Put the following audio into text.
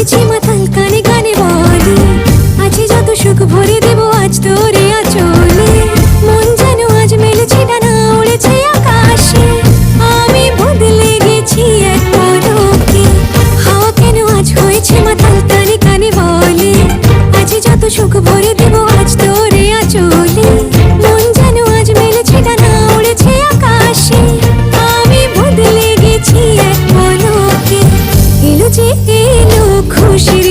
হয়েছি মাতাল কানে কানে বলে আছে যত সুখ ভরে দেব আজ তোরে আঁচলে। মন যেন আজ মেলেছে ডানা উড়েছে আকাশে, আমি বদলে গেছি এক পলকে। হাওয়া কেন আজ হয়েছে মাতাল কানে কানে বলে আছে যত সুখ ভরে দেব আজ তোরে আঁচলে। মন যেন আজ মেলেছে ডানা উড়েছে আকাশে, আমি বদলে গেছি এক পলকে। এলো যে এলো খুশির